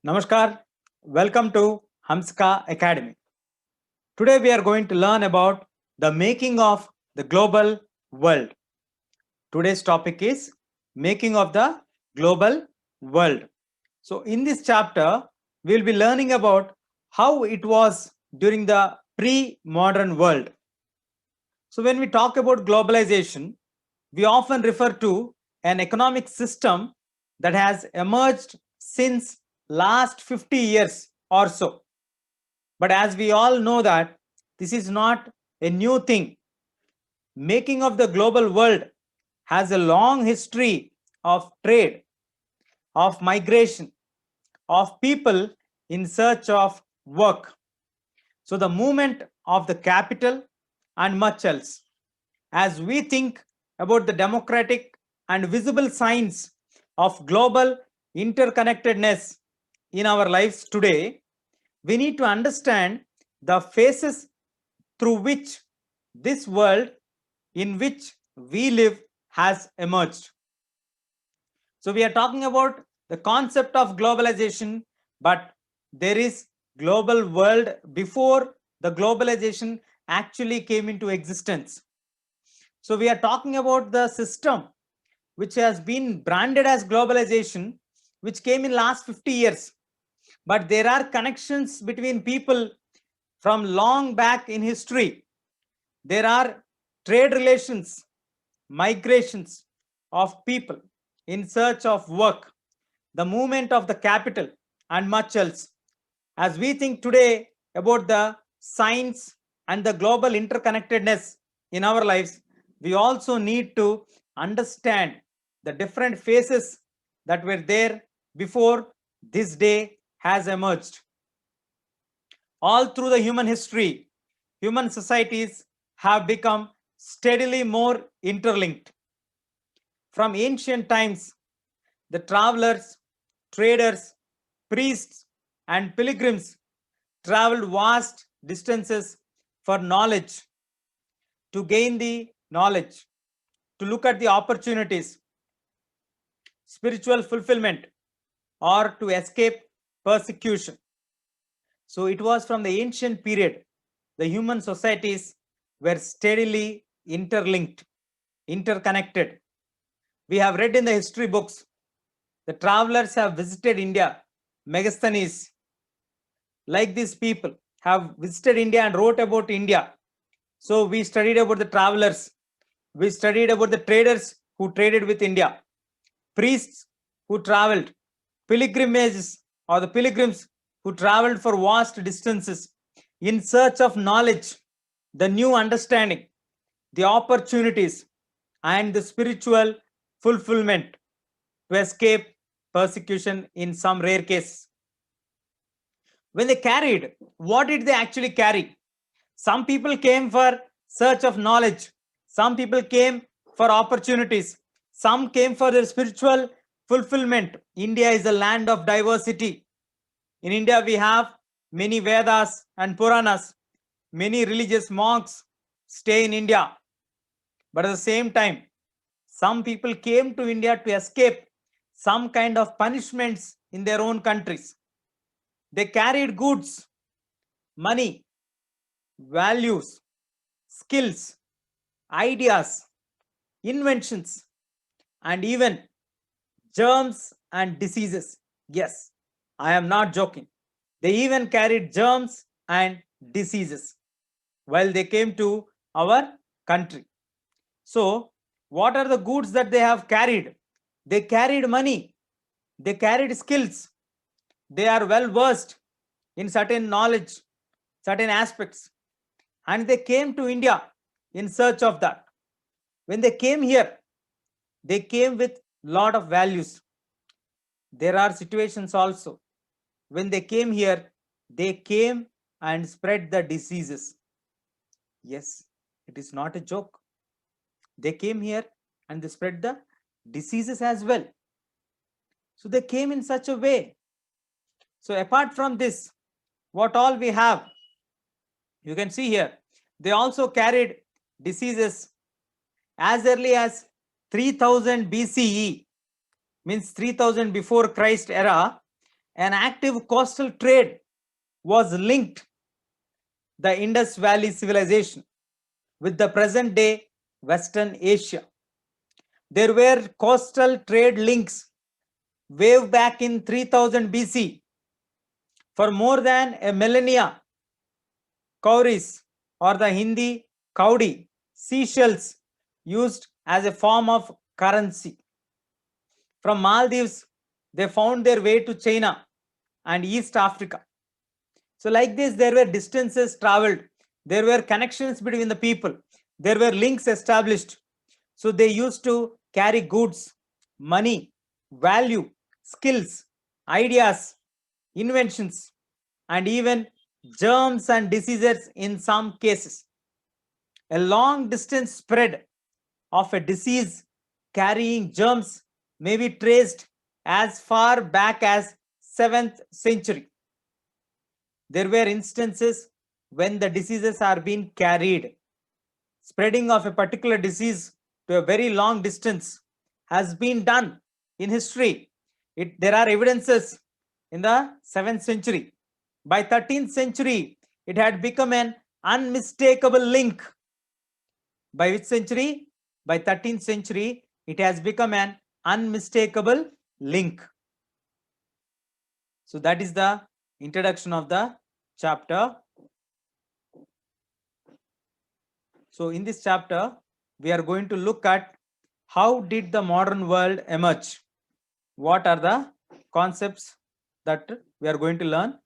Namaskar, welcome to Hamska Academy. Today we are going to learn about the making of the global world. Today's topic is making of the global world. So in this chapter, we will be learning about how it was during the pre-modern world. So when we talk about globalization, we often refer to an economic system that has emerged since last 50 years or so. But as we all know that this is not a new thing. Making of the global world has a long history of trade, of migration, of people in search of work. So the movement of the capital and much else. As we think about the democratic and visible signs of global interconnectedness in our lives today, we need to understand the phases through which this world in which we live has emerged. So we are talking about the concept of globalization, but there is global world before the globalization actually came into existence. So we are talking about the system which has been branded as globalization, which came in last 50 years. But there are connections between people from long back in history. There are trade relations, migrations of people in search of work, the movement of the capital, and much else. As we think today about the science and the global interconnectedness in our lives, we also need to understand the different phases that were there before this day has emerged. All through the human history, human societies have become steadily more interlinked. From ancient times, the travelers, traders, priests, and pilgrims traveled vast distances for knowledge, to gain the knowledge, to look at the opportunities, spiritual fulfillment, or to escape persecution. So it was from the ancient period, the human societies were steadily interlinked, interconnected. We have read in the history books, the travelers have visited India, Megasthenes, like these people have visited India and wrote about India. So we studied about the travelers, we studied about the traders who traded with India, priests who traveled, pilgrimages or the pilgrims who traveled for vast distances in search of knowledge, the new understanding, the opportunities, and the spiritual fulfillment to escape persecution in some rare cases. When they carried, what did they actually carry? Some people came for search of knowledge, some people came for opportunities, some came for their spiritual fulfillment. India is a land of diversity. In India, we have many Vedas and Puranas. Many religious monks stay in India. But at the same time, some people came to India to escape some kind of punishments in their own countries. They carried goods, money, values, skills, ideas, inventions, and even germs and diseases. Yes, I am not joking. They even carried germs and diseases while they came to our country. So, what are the goods that they have carried? They carried money, they carried skills, they are well versed in certain knowledge, certain aspects, and they came to India in search of that. When they came here, they came with lot of values. There are situations also when they came here, they came and spread the diseases. Yes, it is not a joke. They came here and they spread the diseases as well. So they came in such a way. So apart from this, what all we have, you can see here, they also carried diseases as early as 3000 BCE, means 3000 before Christ era. An active coastal trade was linked the Indus Valley civilization with the present day Western Asia. There were coastal trade links way back in 3000 BC. For more than a millennia, cowries or the Hindi kaudi, seashells used as a form of currency. From Maldives, they found their way to China and East Africa. So like this, there were distances traveled. There were connections between the people. There were links established. So they used to carry goods, money, value, skills, ideas, inventions, and even germs and diseases in some cases. A long distance spread of a disease carrying germs may be traced as far back as 7th century. There were instances when the diseases are being carried. Spreading of a particular disease to a very long distance has been done in history. There are evidences in the 7th century. By 13th century, it had become an unmistakable link. By which century? By 13th century, it has become an unmistakable link. So that is the introduction of the chapter. So in this chapter, we are going to look at how did the modern world emerge? What are the concepts that we are going to learn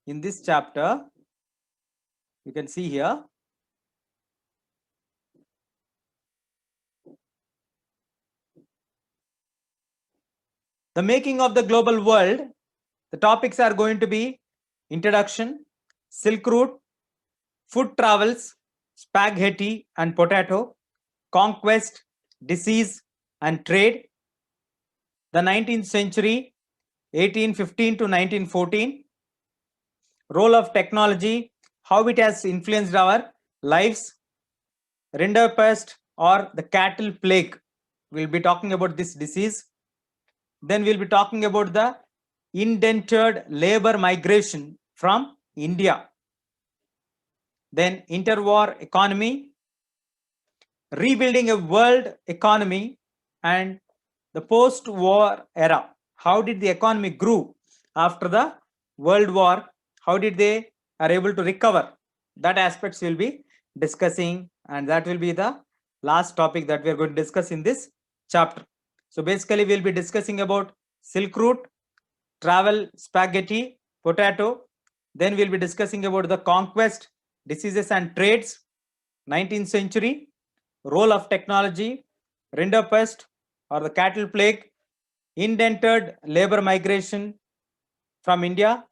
in this chapter? You can see here. The making of the global world. The topics are going to be introduction, Silk Route, food travels, spaghetti and potato, conquest, disease and trade, the 19th century, 1815 to 1914, role of technology, how it has influenced our lives, rinderpest or the cattle plague. We'll be talking about this disease. Then we'll be talking about the indentured labor migration from India. Then interwar economy, rebuilding a world economy, and the post-war era. How did the economy grew after the World War? How did they are able to recover? That aspects we'll be discussing, and that will be the last topic that we are going to discuss in this chapter. So basically, we'll be discussing about Silk Route, travel, spaghetti, potato. Then we'll be discussing about the conquest, diseases and trades, 19th century, role of technology, rinderpest or the cattle plague, indentured labor migration from India,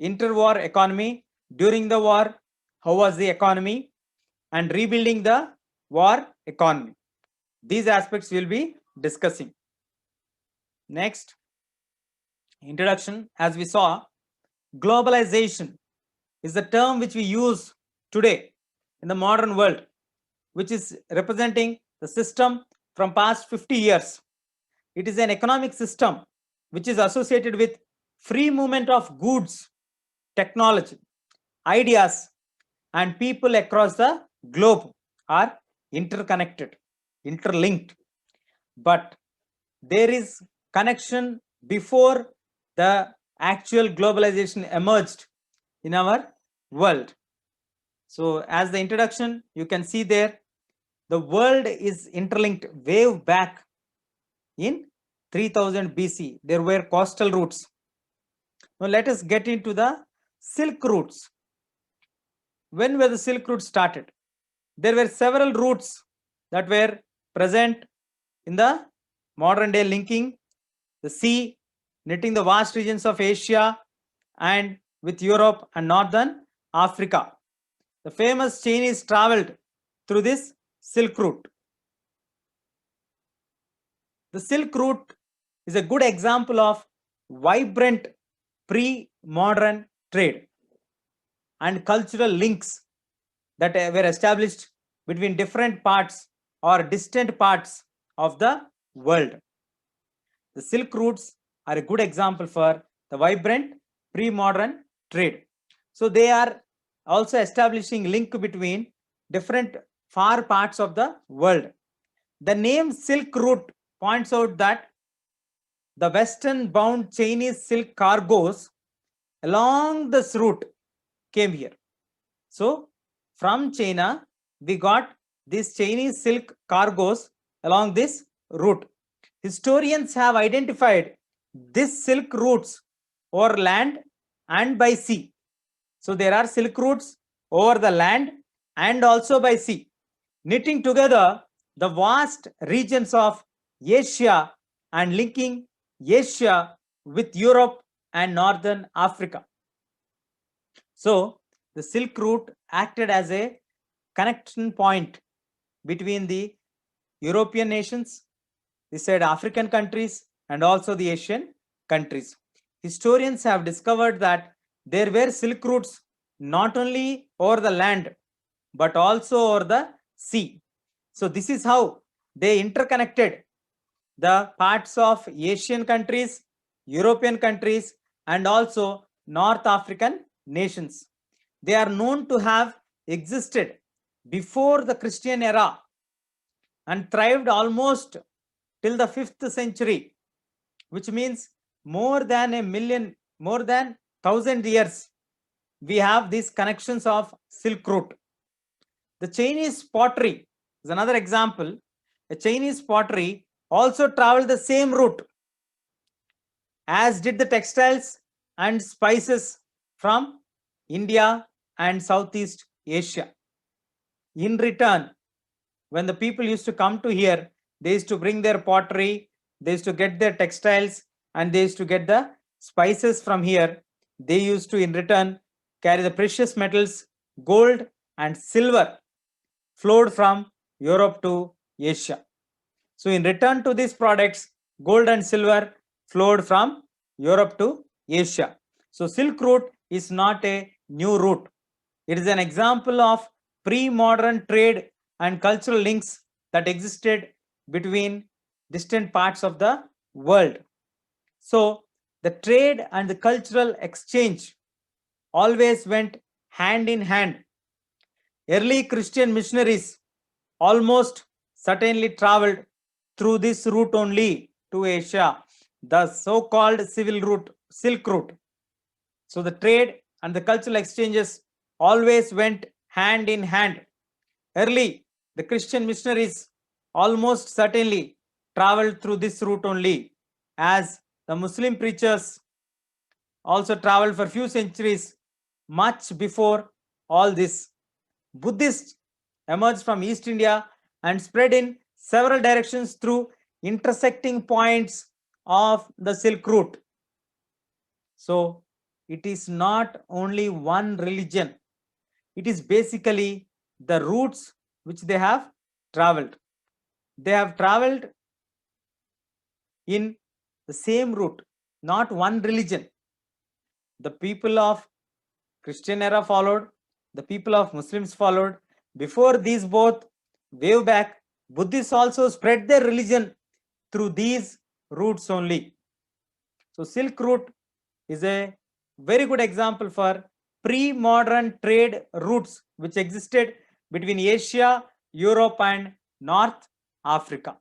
interwar economy, during the war, how was the economy, and rebuilding the war economy. These aspects we'll be discussing. Next, introduction. As we saw, globalization is the term which we use today in the modern world, which is representing the system from past 50 years. It is an economic system which is associated with free movement of goods, technology, ideas, and people across the globe are interconnected, interlinked. But there is connection before the actual globalization emerged in our world. So as the introduction, you can see there, the world is interlinked way back in 3000 BC. There were coastal routes. Now let us get into the Silk routes. When were the Silk routes started? There were several routes that were present in the modern day, linking the sea, knitting the vast regions of Asia and with Europe and northern Africa. The famous Chinese traveled through this Silk route. The Silk route is a good example of vibrant pre-modern trade and cultural links that were established between different parts or distant parts of the world. The Silk routes are a good example for the vibrant pre-modern trade. So they are also establishing link between different far parts of the world. The name Silk Route points out that the western bound Chinese silk cargoes along this route came here. So from China, we got these Chinese silk cargoes along this route. Historians have identified these silk routes over land and by sea. So there are silk routes over the land and also by sea, knitting together the vast regions of Asia and linking Asia with Europe and Northern Africa. So the Silk Route acted as a connection point between the European nations, the said African countries, and also the Asian countries. Historians have discovered that there were silk routes not only over the land but also over the sea. So this is how they interconnected the parts of Asian countries, European countries, and also North African nations. They are known to have existed before the Christian era and thrived almost till the 5th century, which means more than 1,000 years. We have these connections of Silk Route. The Chinese pottery is another example. The Chinese pottery also traveled the same route as did the textiles and spices from India and Southeast Asia. In return, when the people used to come to here, they used to bring their pottery, they used to get their textiles, and they used to get the spices from here. They used to, in return, carry the precious metals, gold and silver flowed from Europe to Asia. So in return to these products, gold and silver flowed from Europe to Asia. So Silk Route is not a new route. It is an example of pre-modern trade and cultural links that existed between distant parts of the world. So the trade and the cultural exchange always went hand in hand. Early Christian missionaries almost certainly traveled through this route only to Asia, the so-called civil route, Silk Route. So the trade and the cultural exchanges always went hand in hand. Early, the Christian missionaries almost certainly traveled through this route only, as the Muslim preachers also traveled for few centuries much before all this. Buddhists emerged from East India and spread in several directions through intersecting points of the Silk Route. So it is not only one religion, it is basically the routes which they have traveled. They have traveled in the same route, not one religion. The people of Christian era followed, the people of Muslims followed. Before these both, way back, Buddhists also spread their religion through these routes only. So Silk Route is a very good example for pre-modern trade routes which existed between Asia, Europe and North Africa.